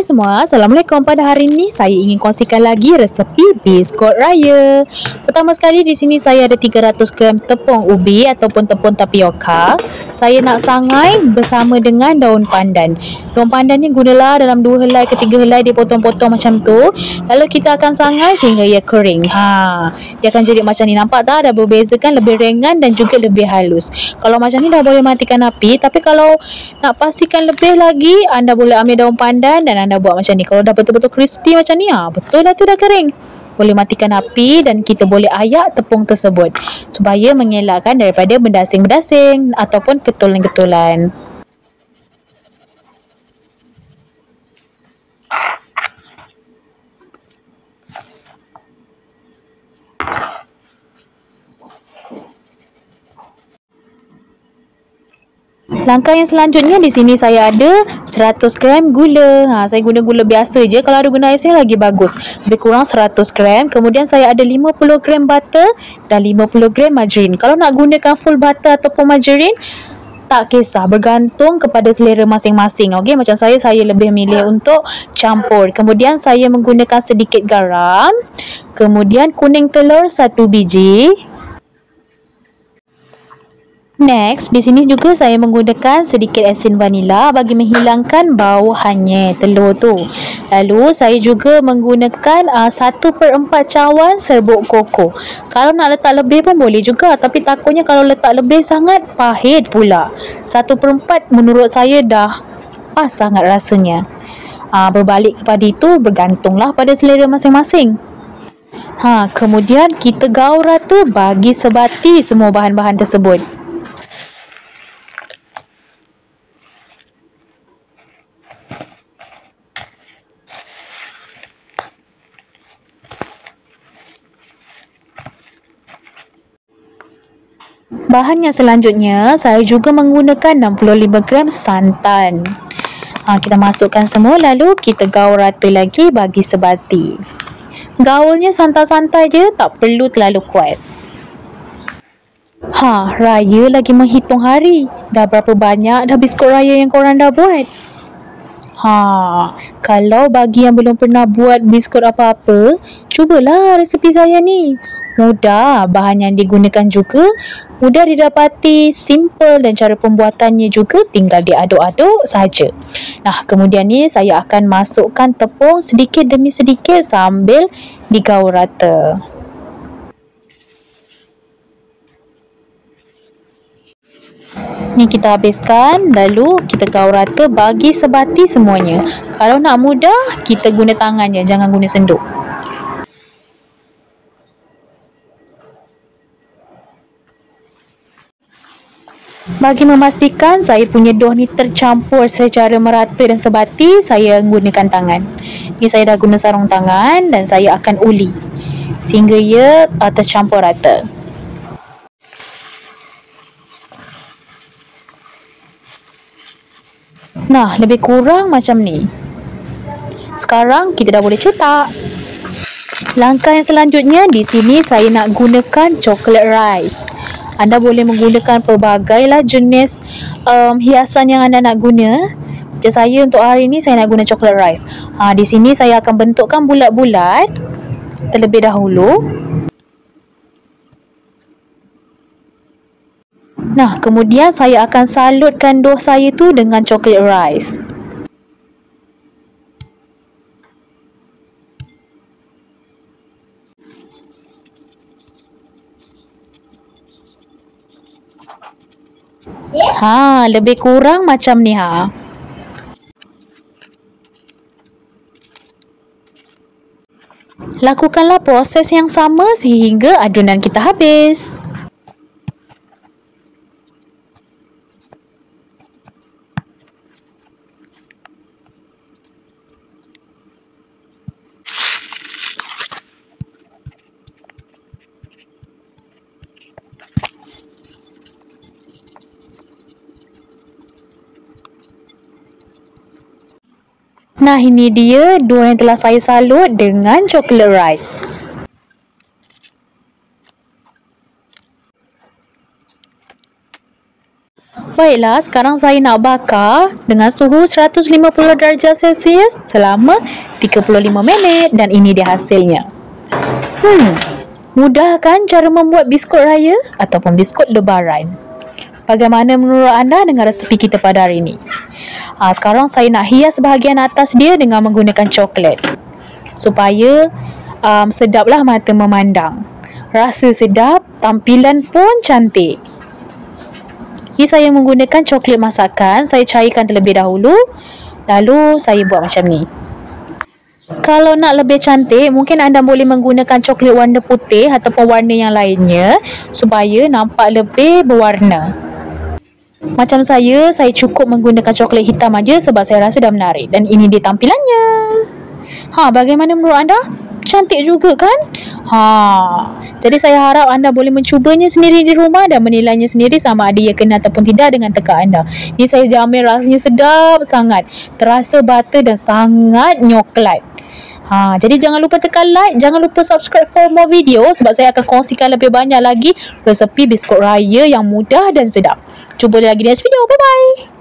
semua, Assalamualaikum. Pada hari ini saya ingin kongsikan lagi resepi biskut raya. Pertama sekali di sini saya ada 300 gram tepung ubi ataupun tepung tapioka. Saya nak sangai bersama dengan daun pandan. Daun pandan ni gunalah dalam 2 helai ke 3 helai, dipotong-potong macam tu. Lalu kita akan sangai sehingga ia kering. Dia akan jadi macam ni, nampak tak? Dah berbeza kan, lebih ringan dan juga lebih halus. Kalau macam ni dah boleh matikan api, tapi kalau nak pastikan lebih lagi, anda boleh ambil daun pandan dan anda buat macam ni. Kalau dah betul-betul crispy macam ni, betul dah tu, dah kering. Boleh matikan api dan kita boleh ayak tepung tersebut supaya mengelakkan daripada berdasing-berdasing ataupun ketulan-ketulan. Langkah yang selanjutnya, di sini saya ada 100 gram gula. Saya guna gula biasa je. Kalau ada guna air saya lagi bagus. Lebih kurang 100 gram. Kemudian saya ada 50 gram butter dan 50 gram margarin. Kalau nak gunakan full butter ataupun margarin, tak kisah, bergantung kepada selera masing-masing. Okey, macam saya lebih milih untuk campur. Kemudian saya menggunakan sedikit garam. Kemudian kuning telur 1 biji. Next, di sini juga saya menggunakan sedikit asin vanila bagi menghilangkan bau hanyir telur tu. Lalu saya juga menggunakan 1/4 cawan serbuk koko. Kalau nak letak lebih pun boleh juga, tapi takutnya kalau letak lebih sangat pahit pula. 1/4 menurut saya dah pas sangat rasanya. Berbalik kepada itu, bergantunglah pada selera masing-masing. Kemudian kita gaul rata bagi sebati semua bahan-bahan tersebut. Bahan yang selanjutnya, saya juga menggunakan 65 gram santan. Kita masukkan semua, lalu kita gaul rata lagi bagi sebati. Gaulnya santai-santai je, tak perlu terlalu kuat. Raya lagi menghitung hari. Dah berapa banyak dah biskut raya yang korang dah buat? Kalau bagi yang belum pernah buat biskut apa-apa, cubalah resepi saya ni. Mudah, bahan yang digunakan juga mudah didapati, simple dan cara pembuatannya juga tinggal diaduk-aduk saja. Kemudian ni saya akan masukkan tepung sedikit demi sedikit sambil digaul rata. Ni kita habiskan, lalu kita gaul rata bagi sebati semuanya. Kalau nak mudah, kita guna tangan je, jangan guna senduk. Bagi memastikan saya punya dough ni tercampur secara merata dan sebati, saya gunakan tangan. Ni saya dah guna sarung tangan dan saya akan uli sehingga ia tercampur rata. Lebih kurang macam ni. Sekarang kita dah boleh cetak. Langkah yang selanjutnya, di sini saya nak gunakan coklat rice. Anda boleh menggunakan pelbagailah jenis hiasan yang anda nak guna. Macam saya untuk hari ini, saya nak guna coklat rice. Di sini saya akan bentukkan bulat-bulat terlebih dahulu. Kemudian saya akan salutkan dough saya tu dengan coklat rice. Lebih kurang macam ni. Lakukanlah proses yang sama sehingga adunan kita habis. Ini dia dough yang telah saya salut dengan coklat rice. Baiklah, sekarang saya nak bakar dengan suhu 150 darjah Celsius selama 35 minit dan ini dia hasilnya. Mudah kan cara membuat biskut raya ataupun biskut lebaran? Bagaimana menurut anda dengan resepi kita pada hari ini? Sekarang saya nak hias bahagian atas dia dengan menggunakan coklat supaya sedaplah mata memandang. Rasa sedap, tampilan pun cantik. Ini saya menggunakan coklat masakan. Saya cairkan terlebih dahulu, lalu saya buat macam ni. Kalau nak lebih cantik, mungkin anda boleh menggunakan coklat warna putih ataupun warna yang lainnya supaya nampak lebih berwarna. Macam saya cukup menggunakan coklat hitam aja sebab saya rasa dah menarik. Dan ini dia tampilannya. Bagaimana menurut anda? Cantik juga kan? Jadi saya harap anda boleh mencubanya sendiri di rumah dan menilainya sendiri sama ada ia kena ataupun tidak dengan tekak anda. Ini saya jamin rasanya sedap sangat. Terasa butter dan sangat nyoklat. Jadi jangan lupa tekan like, jangan lupa subscribe for more video sebab saya akan kongsikan lebih banyak lagi resepi biskut raya yang mudah dan sedap. Jumpa lagi di next video. Bye bye.